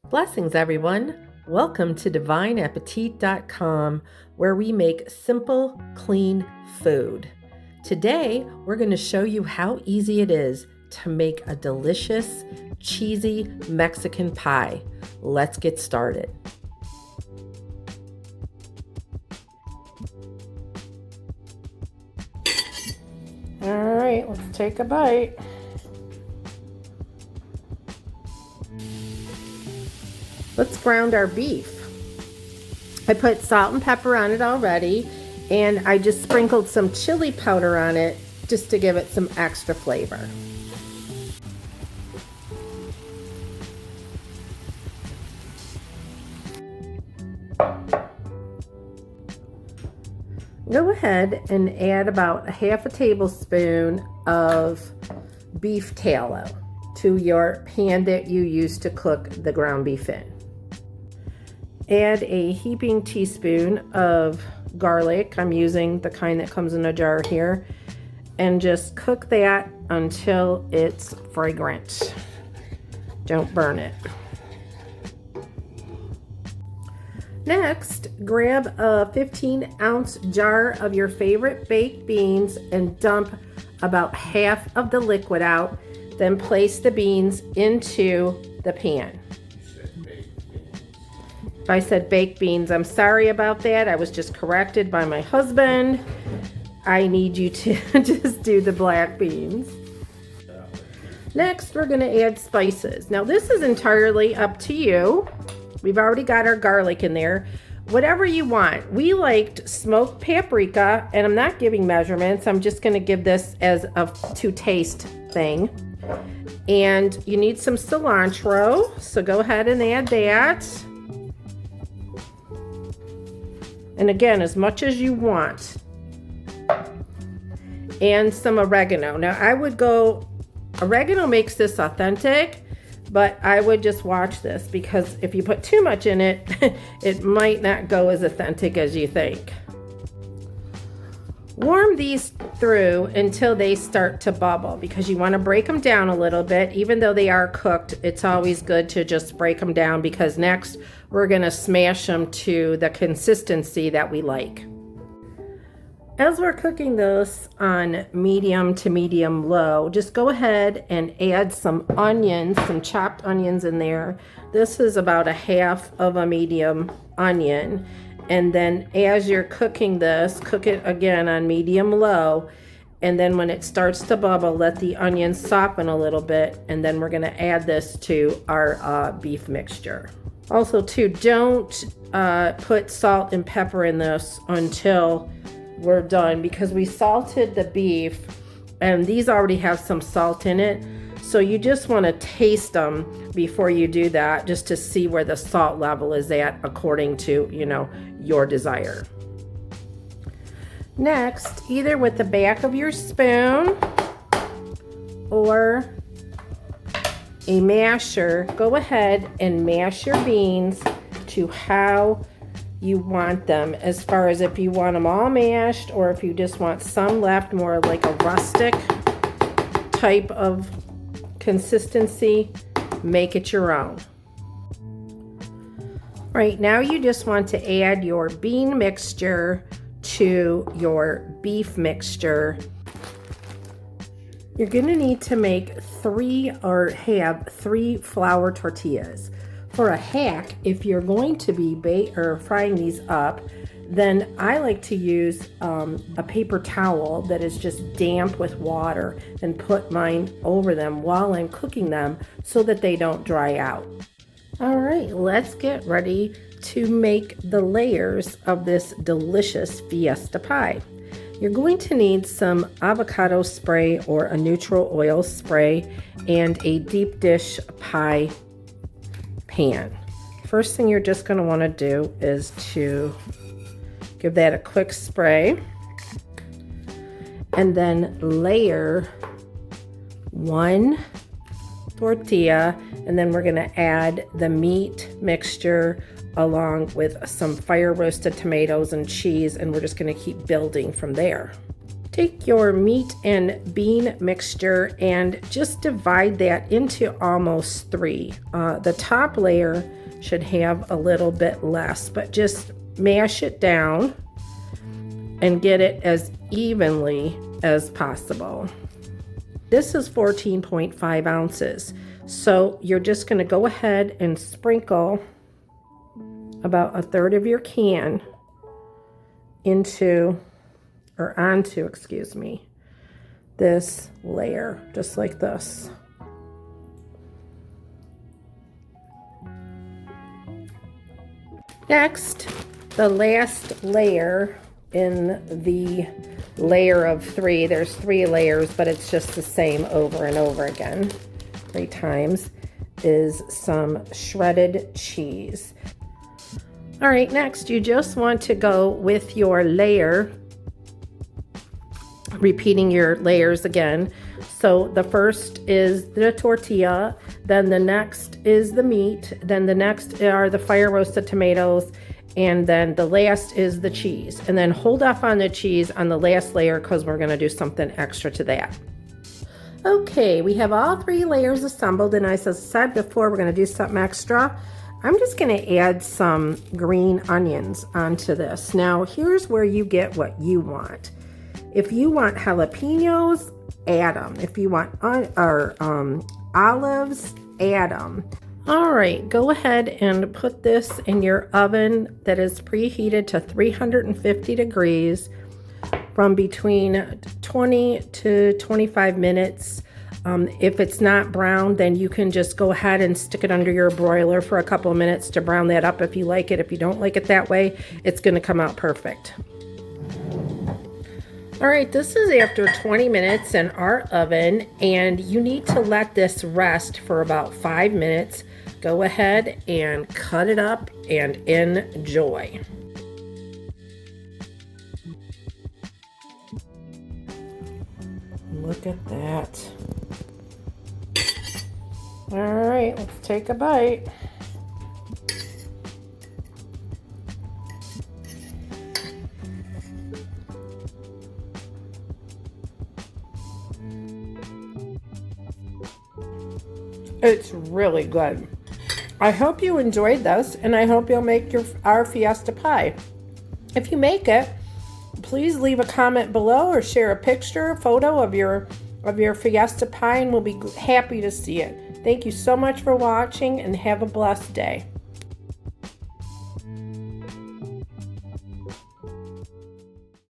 Blessings, everyone. Welcome to divineappetit.com, where we make simple, clean food. Today, we're going to show you how easy it is to make a delicious, cheesy Mexican pie. Let's get started. All right, let's take a bite. Let's ground our beef. I put salt and pepper on it already, and I just sprinkled some chili powder on it just to give it some extra flavor. Go ahead and add about a half a tablespoon of beef tallow to your pan that you use to cook the ground beef in. Add a heaping teaspoon of garlic. I'm using the kind that comes in a jar here, and just cook that until it's fragrant. Don't burn it. Next, grab a 15-ounce jar of your favorite baked beans and dump about half of the liquid out. Then place the beans into the pan. If I said baked beans, I'm sorry about that. I was just corrected by my husband. I need you to just do the black beans. Next, we're going to add spices. Now, this is entirely up to you. We've already got our garlic in there. Whatever you want. We liked smoked paprika, and I'm not giving measurements. I'm just going to give this as a to taste thing. And you need some cilantro, so go ahead and add that. And again, as much as you want. And some oregano. Now, oregano makes this authentic, but I would just watch this, because if you put too much in it, it might not go as authentic as you think. Warm these through until they start to bubble, because you want to break them down a little bit. Even though they are cooked, it's always good to just break them down, because next we're going to smash them to the consistency that we like. As we're cooking this on medium to medium low, just go ahead and add some onions, some chopped onions in there. This is about a half of a medium onion. And then as you're cooking this, cook it again on medium low. And then when it starts to bubble, let the onions soften a little bit. And then we're going to add this to our beef mixture. Also, too, don't put salt and pepper in this until we're done, because we salted the beef and these already have some salt in it. So you just want to taste them before you do that, just to see where the salt level is at according to, your desire. Next, either with the back of your spoon or a masher, go ahead and mash your beans to how you want them, as far as if you want them all mashed or if you just want some left, more like a rustic type of consistency. Make it your own. Right now, you just want to add your bean mixture to your beef mixture. You're going to need to make have three flour tortillas. For a hack, if you're going to be frying these up, then I like to use a paper towel that is just damp with water and put mine over them while I'm cooking them so that they don't dry out. All right, let's get ready to make the layers of this delicious Fiesta pie. You're going to need some avocado spray or a neutral oil spray and a deep dish pie pan. First thing you're just going to want to do is to give that a quick spray, and then layer one tortilla, and then we're going to add the meat mixture along with some fire roasted tomatoes and cheese, and we're just going to keep building from there. Take your meat and bean mixture and just divide that into almost 3. The top layer should have a little bit less, but just mash it down and get it as evenly as possible. This is 14.5 ounces. So you're just going to go ahead and sprinkle about 1/3 of your can onto, this layer, just like this. Next, the last layer in the layer of 3, there's 3 layers, but it's just the same over and over again, 3 times, is some shredded cheese. All right, next you just want to go with your layer, repeating your layers again. So the first is the tortilla, then the next is the meat, then the next are the fire roasted tomatoes, and then the last is the cheese. And then hold off on the cheese on the last layer because we're going to do something extra to that. Okay, we have all 3 layers assembled, and as I said before, we're going to do something extra. I'm just going to add some green onions onto this. Now, here's where you get what you want. If you want jalapenos, add them. If you want olives, add them. All right, go ahead and put this in your oven that is preheated to 350 degrees from between 20 to 25 minutes. If it's not brown, then you can just go ahead and stick it under your broiler for a couple of minutes to brown that up if you like it. If you don't like it that way, it's going to come out perfect. All right, this is after 20 minutes in our oven, and you need to let this rest for about 5 minutes. Go ahead and cut it up and enjoy. Look at that. All right, let's take a bite. It's really good. I hope you enjoyed this, and I hope you'll make our Fiesta pie. If you make it, please leave a comment below or share a picture, a photo of your Fiesta pie, and we'll be happy to see it. Thank you so much for watching, and have a blessed day.